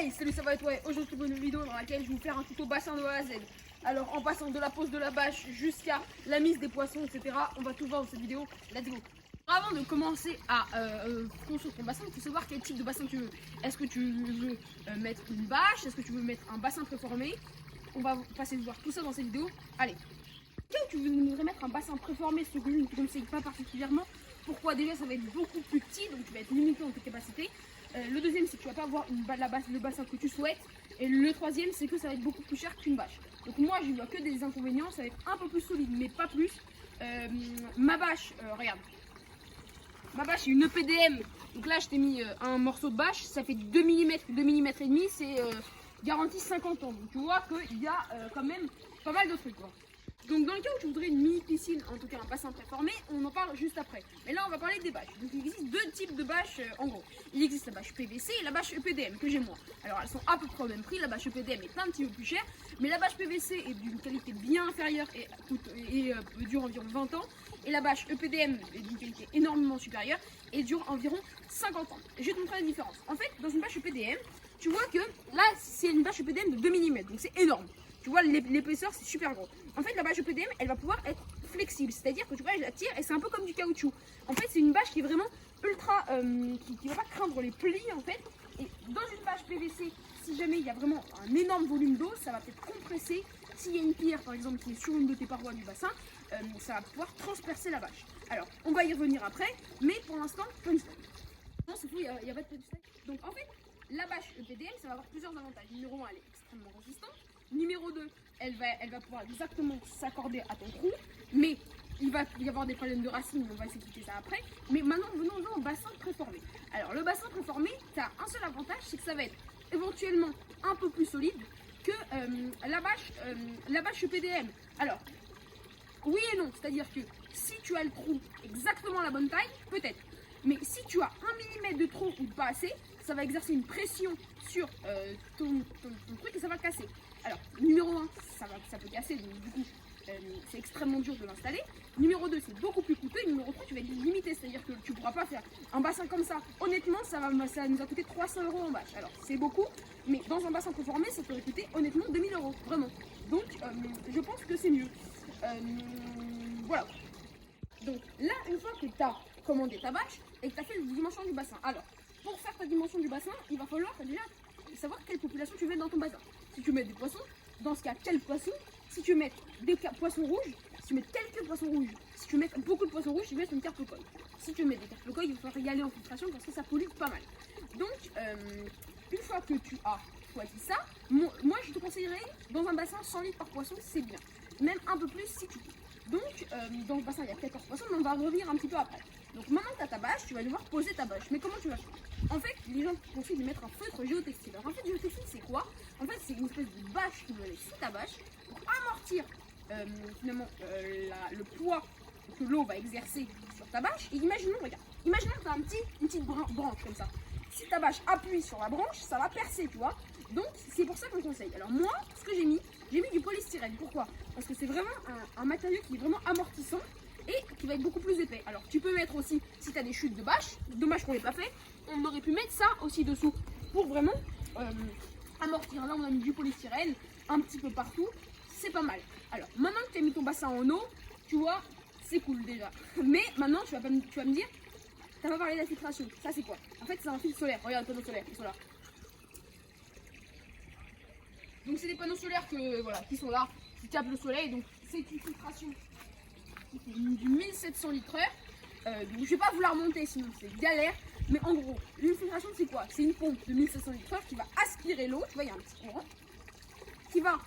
Hey, salut, ça va et toi? Aujourd'hui, une vidéo dans laquelle je vais vous faire un tuto bassin de A à Z. Alors, en passant de la pose de la bâche jusqu'à la mise des poissons, etc. On va tout voir dans cette vidéo. Let's go! Avant de commencer à construire ton bassin, il faut savoir quel type de bassin tu veux. Est-ce que tu veux mettre une bâche? Est-ce que tu veux mettre un bassin préformé? On va passer voir tout ça dans cette vidéo. Allez! Quand tu voudrais mettre un bassin préformé sur une, tu ne conseilles pas particulièrement. Pourquoi? Déjà, ça va être beaucoup plus petit, donc tu vas être limité dans tes capacités. Le deuxième, c'est que tu vas pas avoir le bassin que tu souhaites. Et le troisième, c'est que ça va être beaucoup plus cher qu'une bâche. Donc moi, je vois que des inconvénients. Ça va être un peu plus solide, mais pas plus. Ma bâche, regarde. Ma bâche, c'est une EPDM. Donc là, je t'ai mis un morceau de bâche. Ça fait 2 mm, 2 mm et demi. C'est garanti 50 ans. Donc tu vois qu'il y a quand même pas mal de trucs, quoi. Donc dans le cas où tu voudrais une mini piscine, en tout cas un bassin préformé, on en parle juste après. Mais là on va parler des bâches. Donc il existe deux types de bâches en gros. Il existe la bâche PVC et la bâche EPDM que j'ai moi. Alors elles sont à peu près au même prix, la bâche EPDM est un petit peu plus chère, mais la bâche PVC est d'une qualité bien inférieure et dure environ 20 ans. Et la bâche EPDM est d'une qualité énormément supérieure et dure environ 50 ans. Et je vais te montrer la différence. En fait, dans une bâche EPDM, tu vois que là c'est une bâche EPDM de 2 mm, donc c'est énorme. Tu vois, l'épaisseur, c'est super gros. En fait, la bâche EPDM, elle va pouvoir être flexible. C'est-à-dire que tu vois, je la tire et c'est un peu comme du caoutchouc. En fait, c'est une bâche qui est vraiment ultra... qui va pas craindre les plis, en fait. Et dans une bâche PVC, si jamais il y a vraiment un énorme volume d'eau, ça va peut-être compresser. S'il y a une pierre, par exemple, qui est sur une de tes parois du bassin, ça va pouvoir transpercer la bâche. Alors, on va y revenir après, mais pour l'instant, comme ça. Non, c'est fou, il n'y a pas de petit. Donc, en fait, la bâche EPDM, ça va avoir plusieurs avantages. Numéro 1, elle est extrêmement résistante. Numéro 2, elle va pouvoir exactement s'accorder à ton trou, mais il va y avoir des problèmes de racines, on va s'expliquer ça après. Mais maintenant, venons-en au bassin préformé. Alors, le bassin préformé, tu as un seul avantage, c'est que ça va être éventuellement un peu plus solide que la bâche EPDM. Alors, oui et non, c'est-à-dire que si tu as le trou exactement la bonne taille, peut-être. Mais si tu as 1 mm de trop ou pas assez, ça va exercer une pression sur ton truc et ça va casser. Alors, numéro 1, ça peut casser, donc du coup, c'est extrêmement dur de l'installer. Numéro 2, c'est beaucoup plus coûteux. Et numéro 3, tu vas être limité, c'est-à-dire que tu ne pourras pas faire un bassin comme ça. Honnêtement, ça nous a coûté 300 € en bâche. Alors, c'est beaucoup, mais dans un bassin conformé, ça t'aurait coûté honnêtement 2000 €, vraiment. Donc, je pense que c'est mieux. Voilà. Donc là, une fois que tu as commandé ta bâche et que tu as fait la dimension du bassin, alors pour faire ta dimension du bassin, il va falloir déjà savoir quelle population tu mets dans ton bassin. Si tu mets des poissons, dans ce cas, quels poissons? Si tu mets des poissons rouges, si tu mets quelques poissons rouges, si tu mets beaucoup de poissons rouges, tu mets une carpe colle. Si tu mets des carpes colle, il va falloir y aller en filtration parce que ça pollue pas mal. Donc, une fois que tu as choisi ça, moi je te conseillerais dans un bassin 100 litres par poisson, c'est bien. Même un peu plus si tu peux. Donc, dans le bassin, il y a 14 poissons, mais on va revenir un petit peu après. Donc, maintenant que tu as ta bâche, tu vas devoir poser ta bâche. Mais comment tu vas faire? En fait, les gens te conseillent de mettre un feutre géotextile. Alors, en fait, géotextile, c'est quoi? En fait, c'est une espèce de bâche qui va aller sous ta bâche pour amortir finalement le poids que l'eau va exercer sur ta bâche. Et imaginons, regarde, imaginons que tu as une petite branche comme ça. Si ta bâche appuie sur la branche, ça va percer, tu vois. Donc, c'est pour ça qu'on conseille. Alors, moi, ce que j'ai mis du polystyrène. Pourquoi? Parce que c'est vraiment un matériau qui est vraiment amortissant et qui va être beaucoup plus épais. Alors, tu peux mettre aussi, si tu as des chutes de bâche, dommage qu'on ne l'ait pas fait, on aurait pu mettre ça aussi dessous pour vraiment amortir. Là, on a mis du polystyrène un petit peu partout. C'est pas mal. Alors, maintenant que tu as mis ton bassin en eau, tu vois, c'est cool déjà. Mais maintenant, tu vas me dire, tu n'as pas parlé de la filtration. Ça, c'est quoi? En fait, c'est un filtre solaire. Regarde le panneau solaire, ils sont là. Donc c'est des panneaux solaires qui sont là, qui captent le soleil. Donc c'est une filtration qui fait du 1700 litres heure. Donc je vais pas vous la remonter sinon c'est galère. Mais en gros, une filtration c'est quoi? C'est une pompe de 1700 litres heure qui va aspirer l'eau. Tu vois, il y a un petit courant qui va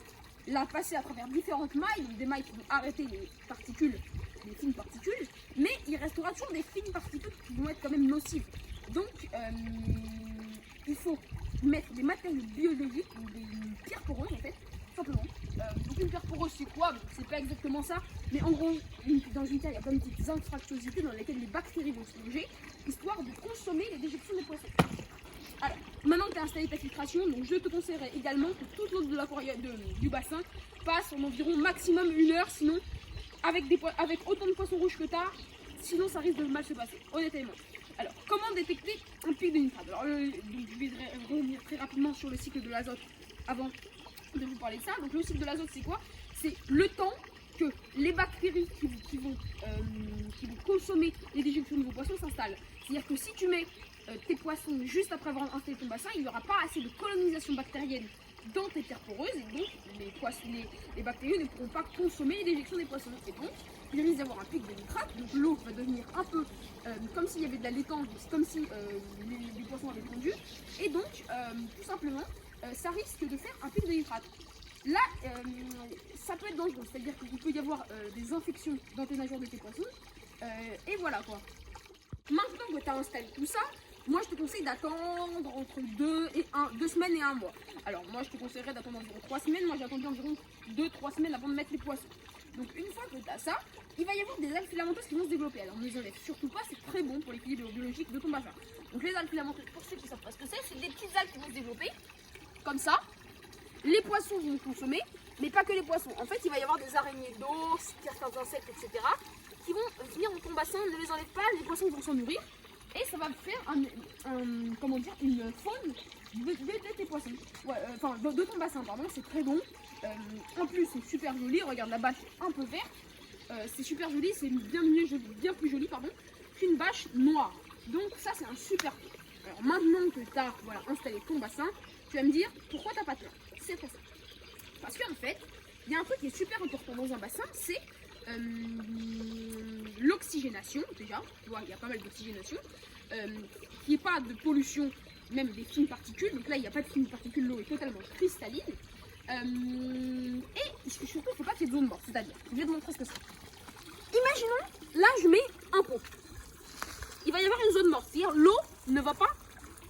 la passer à travers différentes mailles. Donc des mailles qui vont arrêter les particules, les fines particules. Mais il restera toujours des fines particules qui vont être quand même nocives. Donc il faut mettre des matériaux biologiques ou des pierres poreuses en fait, simplement. Donc une pierre poreuse c'est quoi? C'est pas exactement ça, mais en gros dans une pierre il y a plein de petites infractuosités dans lesquelles les bactéries vont se loger, histoire de consommer les déjections des poissons. Alors, maintenant que tu as installé ta filtration, donc je te conseillerais également que toute l'eau de du bassin passe en environ maximum 1 heure, sinon avec autant de poissons rouges que tu as, sinon ça risque de mal se passer, honnêtement. Alors, comment détecter un pic de nitrate? Alors, donc, je vais revenir très rapidement sur le cycle de l'azote avant de vous parler de ça. Donc, le cycle de l'azote, c'est quoi? C'est le temps que les bactéries qui vont consommer les déjections de vos poissons s'installent. C'est-à-dire que si tu mets tes poissons juste après avoir installé ton bassin, il n'y aura pas assez de colonisation bactérienne dans tes terres poreuses et donc les bactéries ne pourront pas consommer les déjections des poissons. Et donc, il risque d'avoir un pic de nitrate, donc l'eau va devenir un peu comme s'il y avait de la laitange, comme si les poissons avaient fondu. Et donc, tout simplement, ça risque de faire un pic de nitrate. Là, ça peut être dangereux, c'est-à-dire qu'il peut y avoir des infections dans tes nageoires de tes poissons. Et voilà quoi. Maintenant que tu as installé tout ça, moi je te conseille d'attendre entre 2 semaines et 1 mois. Alors moi je te conseillerais d'attendre environ 3 semaines, moi j'ai attendu environ 2-3 semaines avant de mettre les poissons. Donc une fois que tu as ça, il va y avoir des algues filamenteuses qui vont se développer. Alors ne les enlève surtout pas, c'est très bon pour l'équilibre biologique de ton bassin. Donc les algues filamenteuses, pour ceux qui ne savent pas ce que c'est des petites algues qui vont se développer, comme ça. Les poissons vont consommer, mais pas que les poissons. En fait, il va y avoir des araignées d'eau, certains insectes, etc. qui vont venir dans ton bassin, ne les enlève pas, les poissons vont s'en nourrir. Et ça va faire une faune de tes poissons. Ouais, enfin, de ton bassin, pardon, c'est très bon. En plus, c'est super joli. Regarde, la bâche est un peu verte. C'est super joli, c'est bien plus joli qu'une bâche noire. Donc ça, c'est un super truc. Alors maintenant que tu as installé ton bassin, tu vas me dire pourquoi tu n'as pas peur. C'est très simple. Parce qu'en fait, il y a un truc qui est super important dans un bassin, c'est l'oxygénation. Déjà, tu vois, il y a pas mal d'oxygénation. Qu'il n'y ait pas de pollution, même des fines particules. Donc là, il n'y a pas de fines particules, l'eau est totalement cristalline. Et surtout, il ne faut pas qu'il y ait de zone morte. C'est-à-dire, je vais te montrer ce que c'est. Imaginons, là, je mets un pont. Il va y avoir une zone morte, c'est-à-dire l'eau ne va pas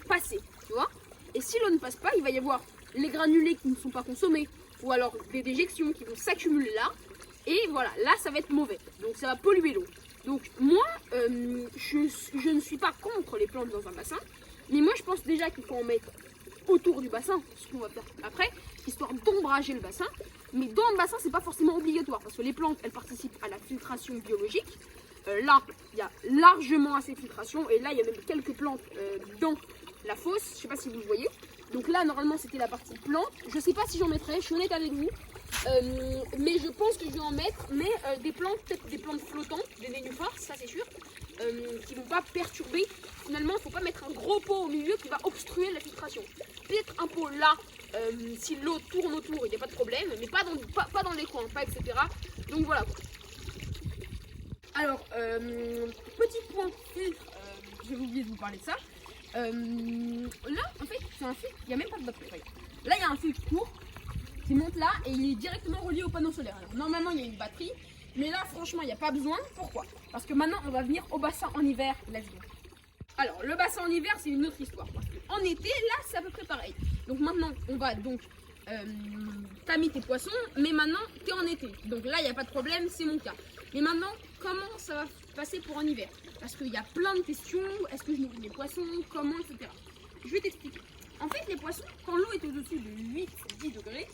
passer, tu vois. Et si l'eau ne passe pas, il va y avoir les granulés qui ne sont pas consommés, ou alors des déjections qui vont s'accumuler là. Et voilà, là ça va être mauvais, donc ça va polluer l'eau. Donc moi, je ne suis pas contre les plantes dans un bassin, mais moi je pense déjà qu'il faut en mettre autour du bassin, ce qu'on va faire après, histoire d'ombrager le bassin. Mais dans le bassin, c'est pas forcément obligatoire, parce que les plantes, elles participent à la filtration biologique. Là, il y a largement assez de filtration, et là, il y a même quelques plantes dans la fosse, je sais pas si vous le voyez. Donc là, normalement, c'était la partie plante. Je sais pas si j'en mettrai, je suis honnête avec vous. Mais je pense que je vais en mettre, mais des plantes, peut-être des plantes flottantes, des nénuphars, ça c'est sûr, qui vont pas perturber. Finalement, il faut pas mettre un gros pot au milieu qui va obstruer la filtration. Peut-être un pot là, si l'eau tourne autour, il n'y a pas de problème, mais pas dans les coins, pas etc. Donc voilà. Alors, petit point filtre, j'ai oublié de vous parler de ça. Là, en fait, c'est un filtre, il n'y a même pas de batterie. Là, il y a un filtre court qui monte là et il est directement relié au panneau solaire. Alors, normalement, il y a une batterie, mais là, franchement, il n'y a pas besoin. Pourquoi? Parce que maintenant, on va venir au bassin en hiver. Let's go. Alors, le bassin en hiver, c'est une autre histoire. Parce qu'en été, là, c'est à peu près pareil. Donc maintenant, on va donc... t'as mis tes poissons, mais maintenant, t'es en été. Donc là, il n'y a pas de problème, c'est mon cas. Mais maintenant, comment ça va passer pour en hiver? Parce qu'il y a plein de questions. Est-ce que je nourris mes poissons? Comment, etc. Je vais t'expliquer. En fait, les poissons, quand l'eau est au-dessus de 8-10 degrés,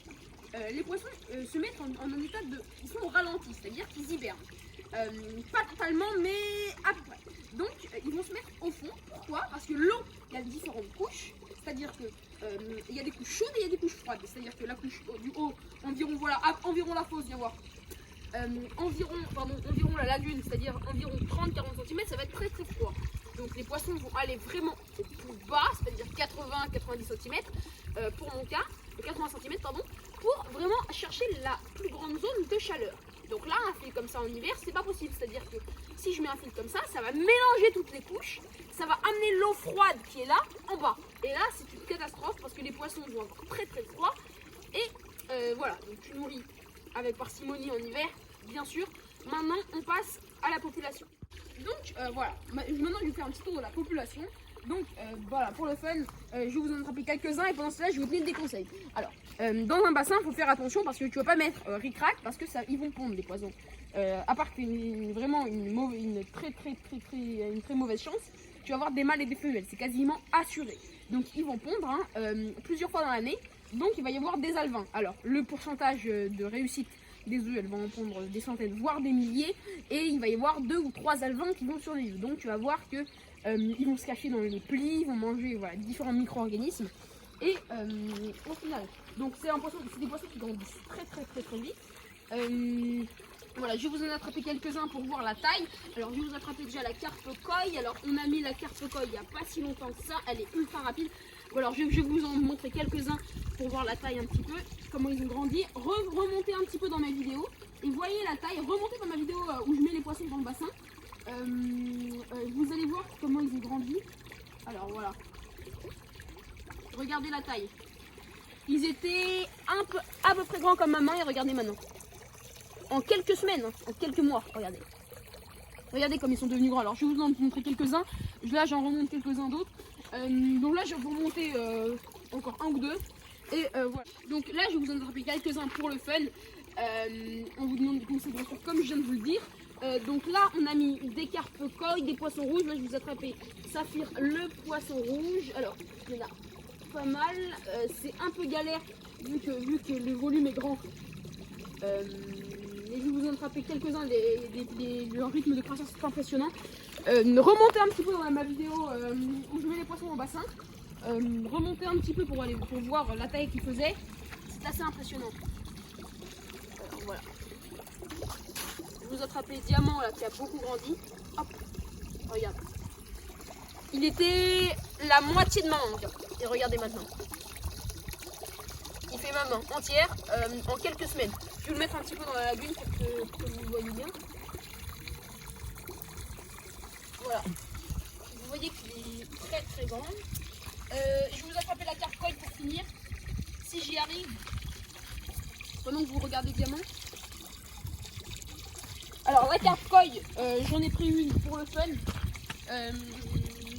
les poissons se mettent en état de... Ils sont au ralenti, c'est-à-dire qu'ils hibernent. Pas totalement, mais à peu près. Donc, ils vont se mettre au fond. Pourquoi? Parce que l'eau, il y a différentes couches. C'est-à-dire que il y a des couches chaudes et il y a des couches froides. C'est-à-dire que la couche du haut, environ la fosse, viens voir. Environ la lagune, c'est-à-dire environ 30-40 cm, ça va être très très froid. Donc les poissons vont aller vraiment au plus bas, c'est-à-dire 80-90 cm pour mon cas, 80 cm pardon, pour vraiment chercher la plus grande zone de chaleur. Donc là, un fil comme ça en hiver, c'est pas possible. C'est-à-dire que si je mets un fil comme ça va mélanger toutes les couches, ça va amener l'eau froide qui est là en bas. Et là, c'est une catastrophe parce que les poissons vont avoir très très froid. Et voilà, donc tu nourris avec parcimonie en hiver, bien sûr. Maintenant, on passe à la population. Donc voilà, maintenant je vais faire un petit tour de la population. Donc voilà, pour le fun, je vais vous en attraper quelques-uns et pendant cela, je vais vous donner des conseils. Alors, dans un bassin, il faut faire attention parce que tu ne vas pas mettre ric-rac parce que ils vont pondre les poissons. À part que vraiment une très mauvaise chance, tu vas avoir des mâles et des femelles, c'est quasiment assuré. Donc ils vont pondre plusieurs fois dans l'année, donc il va y avoir des alevins. Alors, le pourcentage de réussite des œufs, elles vont en pondre des centaines, voire des milliers, et il va y avoir 2 ou 3 alevins qui vont survivre. Donc tu vas voir que Ils vont se cacher dans les plis, ils vont manger voilà, différents micro-organismes. Et au final, donc c'est des poissons qui grandissent très vite. Voilà, je vais vous en attraper quelques-uns pour voir la taille. Alors je vais vous attraper déjà la carpe koi. Alors on a mis la carpe koi il n'y a pas si longtemps que ça, elle est ultra rapide. Bon, alors je vais vous en montrer quelques-uns pour voir la taille un petit peu, comment ils ont grandi. Remontez un petit peu dans ma vidéo et voyez la taille. Remontez dans ma vidéo où je mets les poissons dans le bassin. Vous allez voir comment ils ont grandi. Alors voilà. Regardez la taille. Ils étaient à peu près grands comme ma main et regardez maintenant. En quelques semaines, en quelques mois, regardez. Regardez comme ils sont devenus grands. Alors je vais vous en montrer quelques-uns. Là j'en remonte quelques-uns d'autres. Donc là je vais vous remonter encore un ou deux. Et voilà. Donc là je vais vous en attraper quelques-uns pour le fun. On vous demande des conseils bien sûr comme je viens de vous le dire. Donc là on a mis des carpes koi, des poissons rouges. Là je vais vous attraper Saphir le poisson rouge. Alors il y en a pas mal. C'est un peu galère vu que le volume est grand. Et je vais vous en attraper quelques-uns, leur rythme de croissance est impressionnant. Remontez un petit peu dans ma vidéo où je mets les poissons en bassin. Remontez un petit peu pour voir la taille qu'ils faisaient. C'est assez impressionnant. Alors voilà. Je vais vous attraper Diamant là qui a beaucoup grandi. Hop, regarde. Il était la moitié de ma main. Et regardez maintenant. Il fait ma main entière en quelques semaines. Je vais le mettre un petit peu dans la lagune pour que vous le voyez bien. Voilà. Vous voyez qu'il est très grand. Je vais vous attraper la carpe koi pour finir. Si j'y arrive. Pendant que vous regardez Diamant. Alors la carpe koi, j'en ai pris une pour le fun.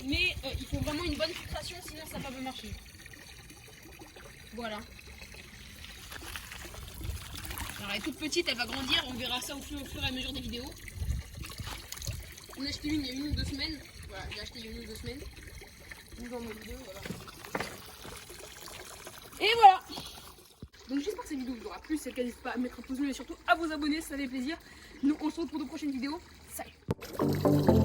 Mais il faut vraiment une bonne filtration, sinon ça va pas marcher. Voilà. Alors elle est toute petite, elle va grandir, on verra ça au fur et à mesure des vidéos. On a acheté une il y a 1 ou 2 semaines. Voilà, j'ai acheté il y a 1 ou 2 semaines. Nous en avons 2, voilà. Et voilà. Donc j'espère que cette vidéo vous aura plu, c'est n'hésitez pas à mettre un pouce bleu et surtout à vous abonner, ça fait plaisir. Nous on se retrouve pour de prochaines vidéos. Salut.